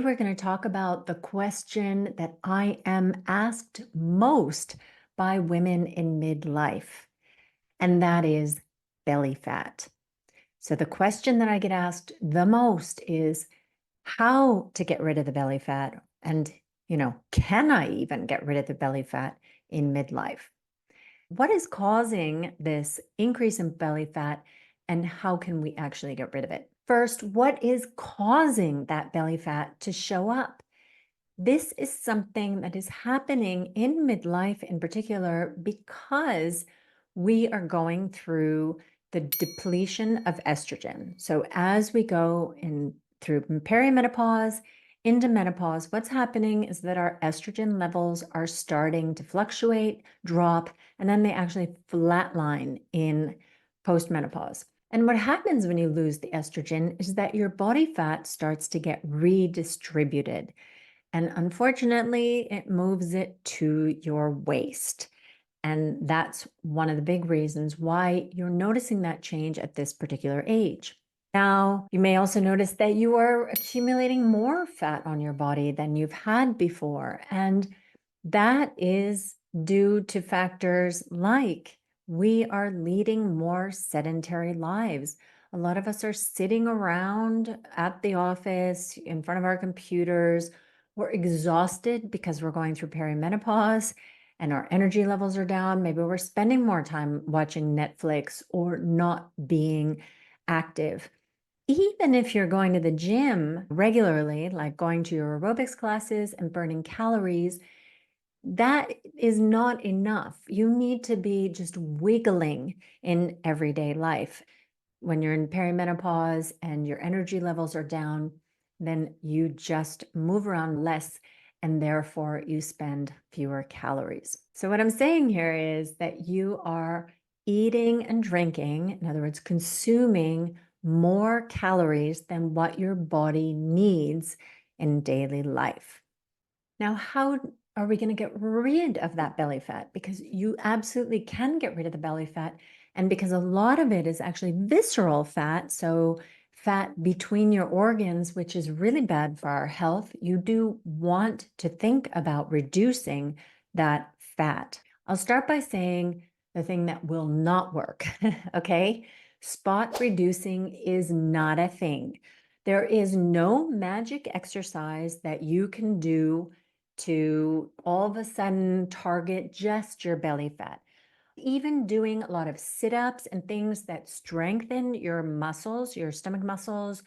We're going to talk about the question that I am asked most by women in midlife, and that is belly fat. So, the question that I get asked the most is how to get rid of the belly fat, and, can I even get rid of the belly fat in midlife? What is causing this increase in belly fat, and how can we actually get rid of it? First, what is causing that belly fat to show up? This is something that is happening in midlife in particular because we are going through the depletion of estrogen. So as we go in through perimenopause into menopause, what's happening is that our estrogen levels are starting to fluctuate, drop, and then they actually flatline in postmenopause. And what happens when you lose the estrogen is that your body fat starts to get redistributed. And unfortunately, it moves it to your waist. And that's one of the big reasons why you're noticing that change at this particular age. Now, you may also notice that you are accumulating more fat on your body than you've had before. And that is due to factors like we are leading more sedentary lives. A lot of us are sitting around at the office in front of our computers. We're exhausted because we're going through perimenopause and our energy levels are down. Maybe we're spending more time watching Netflix or not being active. Even if you're going to the gym regularly, like going to your aerobics classes and burning calories, that is not enough. You need to be just wiggling in everyday life. When you're in perimenopause and your energy levels are down, then you just move around less and therefore you spend fewer calories. So, what I'm saying here is that you are eating and drinking, in other words, consuming more calories than what your body needs in daily life. Now, how are we going to get rid of that belly fat? Because you absolutely can get rid of the belly fat. And because a lot of it is actually visceral fat, so fat between your organs, which is really bad for our health, you do want to think about reducing that fat. I'll start by saying the thing that will not work, okay? Spot reducing is not a thing. There is no magic exercise that you can do to all of a sudden target just your belly fat. Even doing a lot of sit ups and things that strengthen your muscles, your stomach muscles,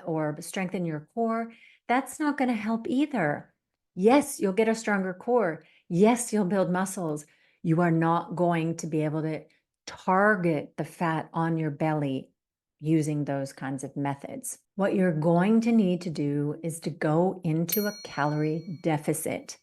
or strengthen your core, that's not going to help either. Yes, you'll get a stronger core. Yes, you'll build muscles. You are not going to be able to target the fat on your belly using those kinds of methods. What you're going to need to do is to go into a calorie deficit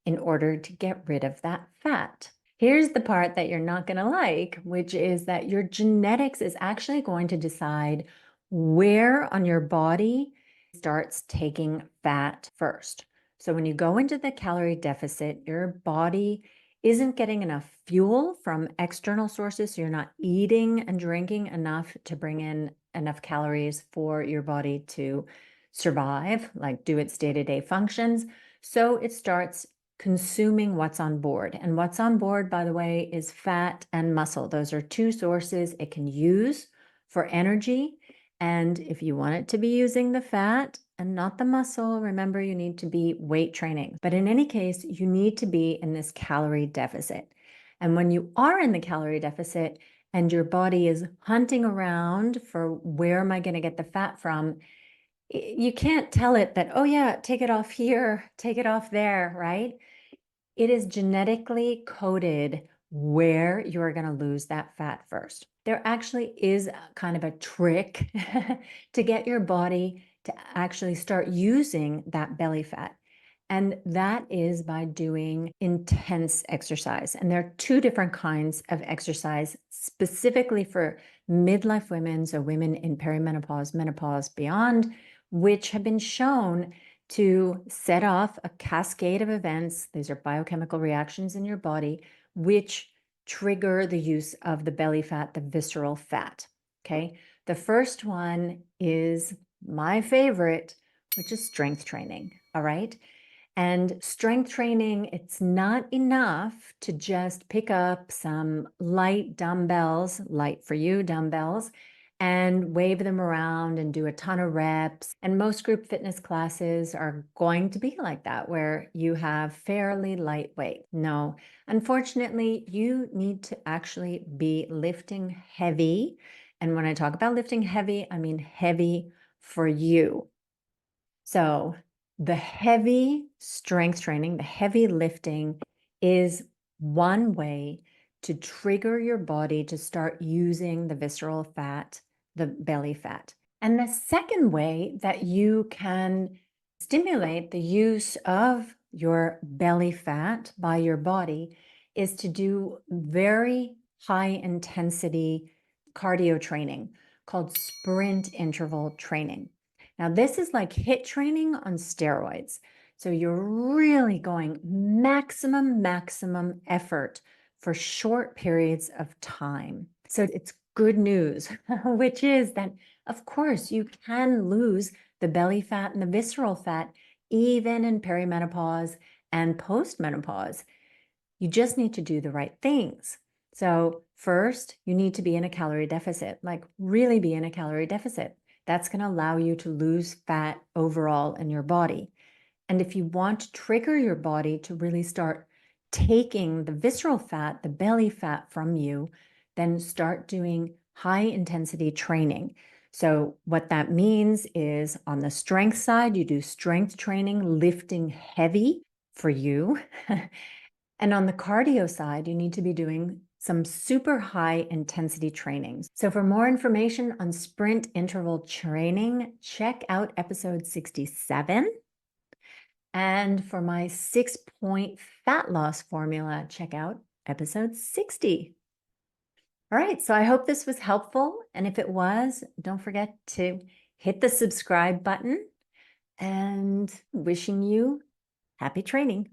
in order to get rid of that fat. Here's the part that you're not going to like, which is that your genetics is actually going to decide where on your body starts taking fat first. So when you go into the calorie deficit, your body isn't getting enough fuel from external sources. So you're not eating and drinking enough to bring in enough calories for your body to survive, like do its day-to-day functions. So it starts consuming what's on board. And what's on board, by the way, is fat and muscle. Those are two sources it can use for energy. And if you want it to be using the fat and not the muscle, remember you need to be weight training. But in any case, you need to be in this calorie deficit. And when you are in the calorie deficit and your body is hunting around for where am I going to get the fat from, you can't tell it that, oh yeah, take it off here, take it off there, right? It is genetically coded where you're going to lose that fat first. There actually is kind of a trick to get your body to actually start using that belly fat. And that is by doing intense exercise. And there are two different kinds of exercise specifically for midlife women, so women in perimenopause, menopause, beyond, which have been shown to set off a cascade of events. These are biochemical reactions in your body, which trigger the use of the belly fat, the visceral fat. Okay. The first one is my favorite, which is strength training. All right. And strength training, it's not enough to just pick up some light dumbbells, light for you dumbbells, and wave them around and do a ton of reps. And most group fitness classes are going to be like that, where you have fairly lightweight. No, unfortunately, you need to actually be lifting heavy. And when I talk about lifting heavy, I mean heavy for you. So the heavy strength training, the heavy lifting is one way to trigger your body to start using the visceral fat, the belly fat. And the second way that you can stimulate the use of your belly fat by your body is to do very high intensity cardio training called sprint interval training. Now, this is like HIIT training on steroids. So you're really going maximum effort for short periods of time. So it's good news, which is that, of course, you can lose the belly fat and the visceral fat even in perimenopause and postmenopause. You just need to do the right things. So first, you need to be in a calorie deficit, like really be in a calorie deficit. That's going to allow you to lose fat overall in your body. And if you want to trigger your body to really start taking the visceral fat, the belly fat from you, then start doing high intensity training. So what that means is on the strength side, you do strength training, lifting heavy for you. And on the cardio side, you need to be doing some super high intensity trainings. So for more information on sprint interval training, check out episode 67. And for my 6-point fat loss formula, check out episode 60. All right, so I hope this was helpful. And if it was, don't forget to hit the subscribe button, and wishing you happy training.